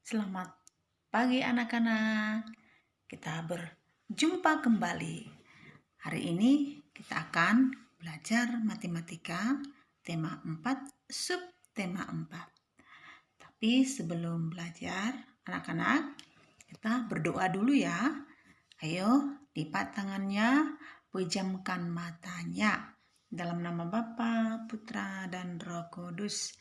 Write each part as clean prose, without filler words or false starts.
Selamat pagi anak-anak. Kita berjumpa kembali. Hari ini kita akan belajar matematika tema 4, subtema 4. Tapi sebelum belajar, anak-anak, kita berdoa dulu ya. Ayo, lipat tangannya, pejamkan matanya. Dalam nama Bapa, Putra, dan Roh Kudus.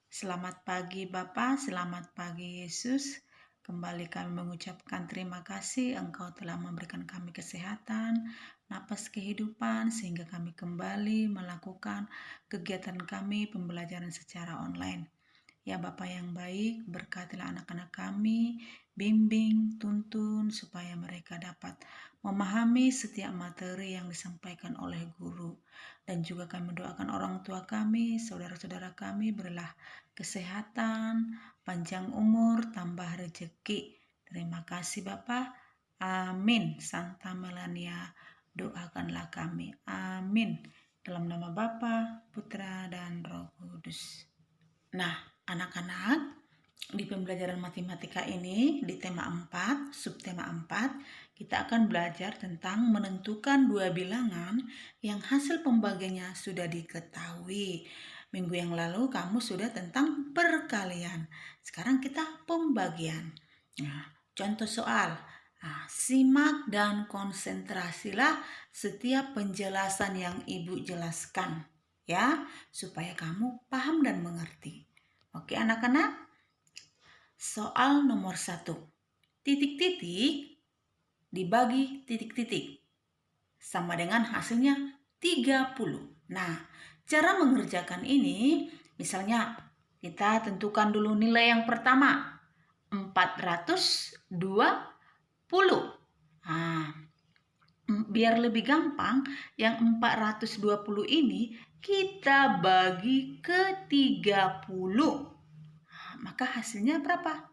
Selamat pagi Bapa, selamat pagi Yesus. Kembali kami mengucapkan terima kasih Engkau telah memberikan kami kesehatan, napas kehidupan, sehingga kami kembali melakukan kegiatan kami pembelajaran secara online. Ya Bapa yang baik, berkatilah anak-anak kami, bimbing, tuntun, supaya mereka dapat memahami setiap materi yang disampaikan oleh guru. Dan juga kami mendoakan orang tua kami, saudara-saudara kami, berilah kesehatan, panjang umur, tambah rezeki. Terima kasih Bapa. Amin. Santa Melania, doakanlah kami. Amin. Dalam nama Bapa, Putra, dan Roh Kudus. Nah, anak-anak, di pembelajaran matematika ini, di tema 4, subtema 4, kita akan belajar tentang menentukan dua bilangan yang hasil pembagiannya sudah diketahui. Minggu yang lalu kamu sudah tentang perkalian. Sekarang kita pembagian. Nah, contoh soal. Nah, simak dan konsentrasilah setiap penjelasan yang Ibu jelaskan, ya, supaya kamu paham dan mengerti. Oke anak-anak, soal nomor 1. Titik-titik dibagi titik-titik sama dengan hasilnya 30. Nah, cara mengerjakan ini, misalnya kita tentukan dulu nilai yang pertama, 420. Nah, biar lebih gampang, yang 420 ini kita bagi ke 30. Maka hasilnya berapa?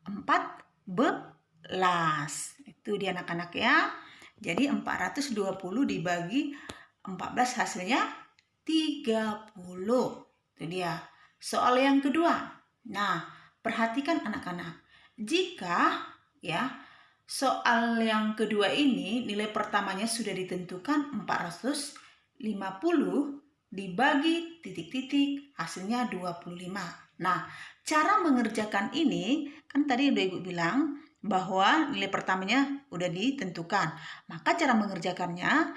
14. Itu dia anak-anak ya. Jadi 420 dibagi 14 hasilnya 30. Itu dia. Soal yang kedua. Nah, perhatikan anak-anak. Jika ya soal yang kedua ini nilai pertamanya sudah ditentukan 450 dibagi titik-titik hasilnya 25. Nah, cara mengerjakan ini kan tadi udah Ibu bilang bahwa nilai pertamanya udah ditentukan. Maka cara mengerjakannya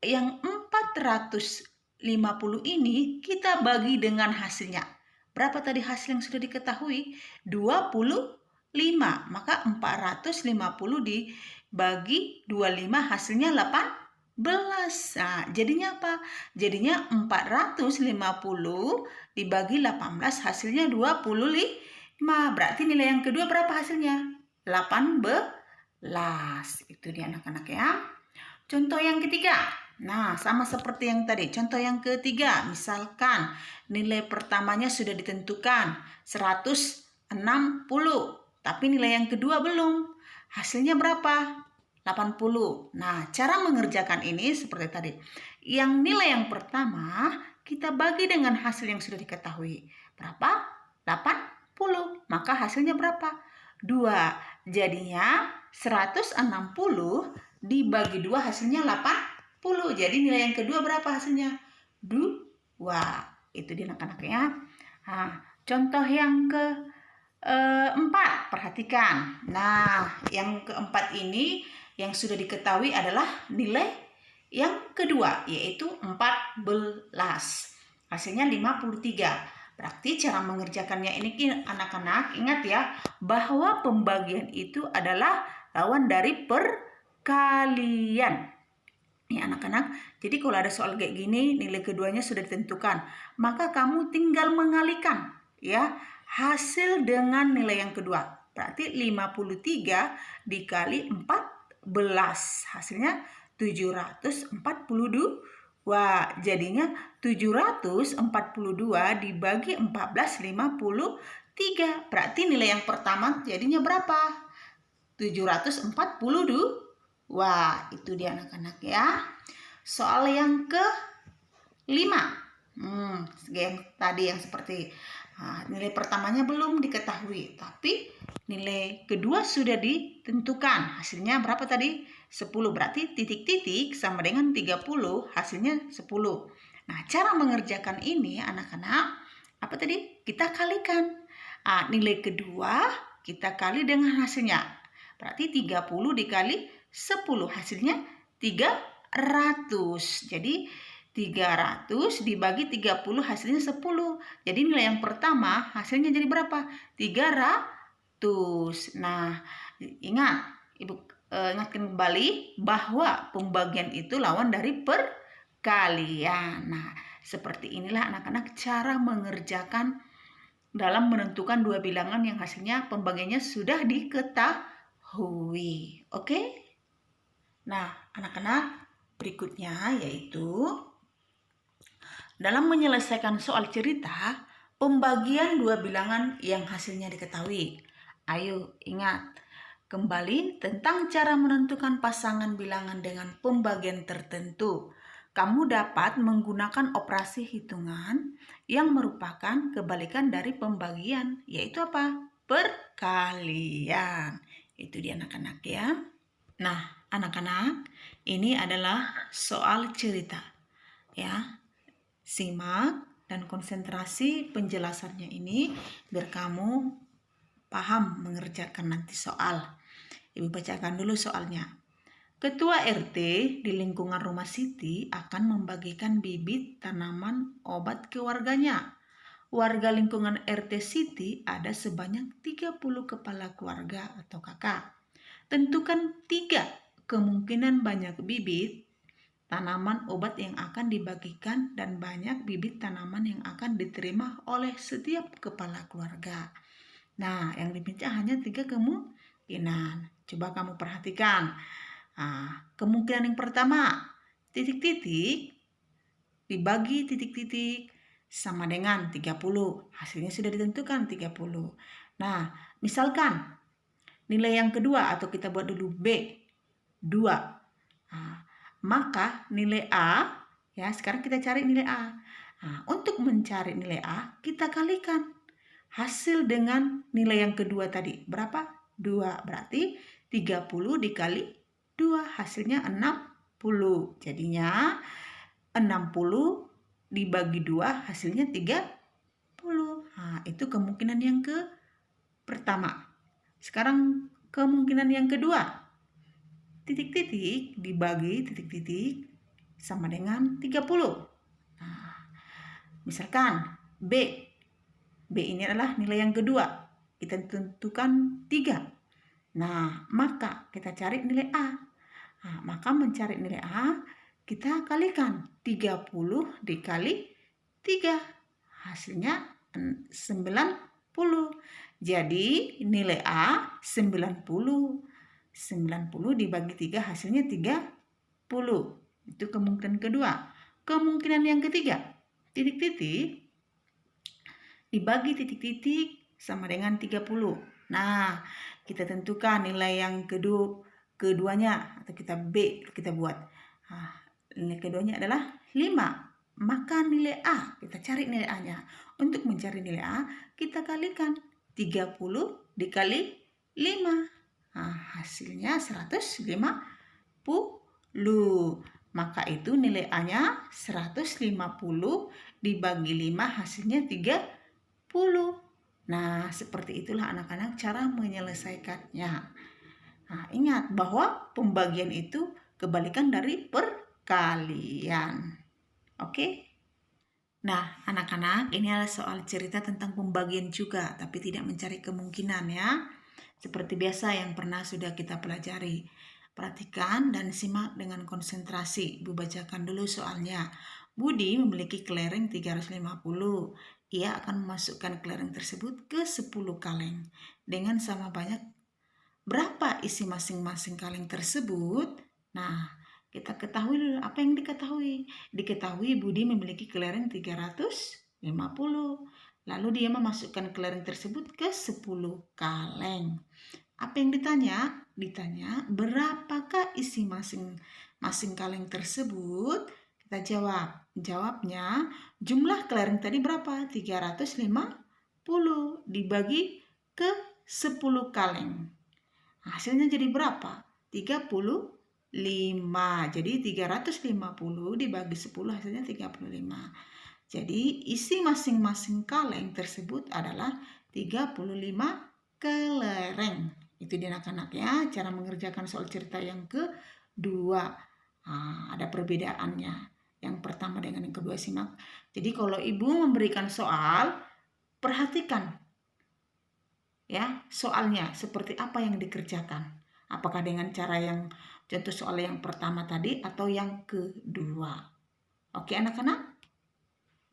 yang 450 ini kita bagi dengan hasilnya. Berapa tadi hasil yang sudah diketahui? 25. Maka 450 dibagi 25 hasilnya 18. Nah, jadinya apa? Jadinya 450 dibagi 18 hasilnya 25. Berarti nilai yang kedua berapa hasilnya? 18. Itu dia anak-anak ya. Contoh yang ketiga. Nah, sama seperti yang tadi. Contoh yang ketiga, misalkan nilai pertamanya sudah ditentukan 160, tapi nilai yang kedua belum. Hasilnya berapa? 80. Nah, cara mengerjakan ini seperti tadi. Yang nilai yang pertama kita bagi dengan hasil yang sudah diketahui. Berapa? 80. Maka hasilnya berapa? 2. Jadinya 160 dibagi 2 hasilnya 80. Jadi nilai yang kedua berapa hasilnya? 2. Itu dia anak-anak ya. Nah, contoh yang keempat, perhatikan. Nah, yang keempat ini yang sudah diketahui adalah nilai yang kedua, yaitu 14. Hasilnya 53. Berarti cara mengerjakannya ini anak-anak ingat ya, bahwa pembagian itu adalah lawan dari perkalian. Nih anak-anak, jadi kalau ada soal kayak gini, nilai keduanya sudah ditentukan, maka kamu tinggal mengalikan ya hasil dengan nilai yang kedua. Berarti 53 dikali 14, hasilnya 742. Wah, jadinya 742 dibagi 14, 53. Berarti nilai yang pertama jadinya berapa? 742. Wah, itu dia anak-anak ya. Soal yang ke-5. Yang tadi yang seperti nilai pertamanya belum diketahui, tapi nilai kedua sudah ditentukan. Hasilnya berapa tadi? 10. Berarti titik-titik sama dengan 30, hasilnya 10. Nah, cara mengerjakan ini anak-anak, apa tadi? Kita kalikan. Nilai kedua kita kali dengan hasilnya. Berarti 30 dikali 10, hasilnya 300. Jadi 300 dibagi 30 hasilnya 10. Jadi nilai yang pertama hasilnya jadi berapa? 300. Nah, Ibu ingatkan kembali bahwa pembagian itu lawan dari perkalian. Nah, seperti inilah anak-anak cara mengerjakan dalam menentukan dua bilangan yang hasilnya pembagiannya sudah diketahui. Oke? Nah, anak-anak, berikutnya yaitu dalam menyelesaikan soal cerita pembagian dua bilangan yang hasilnya diketahui. Ayo ingat kembali tentang cara menentukan pasangan bilangan dengan pembagian tertentu. Kamu dapat menggunakan operasi hitungan yang merupakan kebalikan dari pembagian, yaitu apa? Perkalian. Itu dia anak-anak ya. Nah, anak-anak, ini adalah soal cerita. Ya. Simak dan konsentrasi penjelasannya ini biar kamu paham mengerjakan nanti soal. Ibu bacakan dulu soalnya. Ketua RT di lingkungan rumah Siti akan membagikan bibit tanaman obat ke warganya. Warga lingkungan RT Siti ada sebanyak 30 kepala keluarga atau kakak. Tentukan 3 kemungkinan banyak bibit tanaman obat yang akan dibagikan dan banyak bibit tanaman yang akan diterima oleh setiap kepala keluarga. Nah, yang diminta hanya 3 kemungkinan. Coba kamu perhatikan. Kemungkinan yang pertama, titik-titik dibagi titik-titik sama dengan 30. Hasilnya sudah ditentukan 30. Nah, misalkan nilai yang kedua atau kita buat dulu B, 2. Maka nilai A, ya sekarang kita cari nilai A. Untuk mencari nilai A, kita kalikan hasil dengan nilai yang kedua tadi. Berapa? 2. Berarti 30 dikali 2 hasilnya 60. Jadinya 60 dibagi 2 hasilnya 30. Itu kemungkinan yang pertama. Sekarang kemungkinan yang kedua. Titik-titik dibagi titik-titik sama dengan 30. Misalkan B ini adalah nilai yang kedua. Kita tentukan 3. Nah, maka kita cari nilai A. Maka mencari nilai A, kita kalikan 30 dikali 3. Hasilnya 90. Jadi nilai A 90. 90 dibagi 3 hasilnya 30. Itu kemungkinan kedua. Kemungkinan yang ketiga, titik-titik dibagi titik-titik sama dengan 30. Nah, kita tentukan nilai yang keduanya atau kita B kita buat. Nilai keduanya adalah 5. Maka nilai A, kita cari nilai A-nya. Untuk mencari nilai A, kita kalikan 30 dikali 5. Hasilnya 150. Maka itu nilai A-nya 150 dibagi 5 hasilnya 30. Nah, seperti itulah anak-anak cara menyelesaikannya. Ingat bahwa pembagian itu kebalikan dari perkalian. Oke? Nah, anak-anak, ini adalah soal cerita tentang pembagian juga, tapi tidak mencari kemungkinan ya. Seperti biasa yang pernah sudah kita pelajari. Perhatikan dan simak dengan konsentrasi. Ibu bacakan dulu soalnya. Budi memiliki kelereng 350. Ia akan memasukkan kelereng tersebut ke 10 kaleng. Dengan sama banyak berapa isi masing-masing kaleng tersebut? Nah, kita ketahui dulu apa yang diketahui. Diketahui Budi memiliki kelereng 350. Lalu dia memasukkan kelereng tersebut ke 10 kaleng. Apa yang ditanya? Ditanya berapakah isi masing-masing kaleng tersebut? Kita jawab. Jawabnya jumlah kelereng tadi berapa? 350 dibagi ke 10 kaleng. Hasilnya jadi berapa? 35. Jadi 350 dibagi 10 hasilnya 35. Jadi isi masing-masing kaleng tersebut adalah 35 kelereng. Itu dia anak-anak ya, cara mengerjakan soal cerita yang kedua. Ada perbedaannya. Yang pertama dengan yang kedua, simak. Jadi kalau ibu memberikan soal, perhatikan ya soalnya seperti apa yang dikerjakan. Apakah dengan cara yang contoh soal yang pertama tadi atau yang kedua. Oke anak-anak?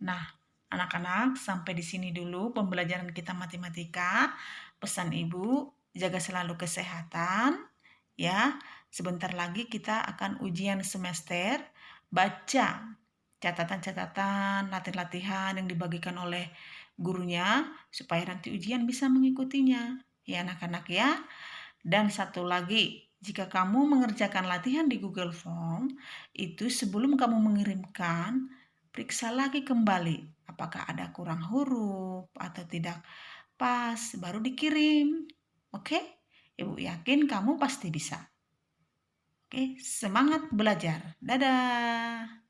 Nah, anak-anak sampai di sini dulu pembelajaran kita matematika. Pesan ibu, jaga selalu kesehatan ya. Sebentar lagi kita akan ujian semester. Baca catatan-catatan, latihan-latihan yang dibagikan oleh gurunya supaya nanti ujian bisa mengikutinya. Ya anak-anak ya. Dan satu lagi, jika kamu mengerjakan latihan di Google Form, itu sebelum kamu mengirimkan, periksa lagi kembali apakah ada kurang huruf atau tidak pas, baru dikirim. Oke? Ibu yakin kamu pasti bisa. Oke, semangat belajar. Dadah.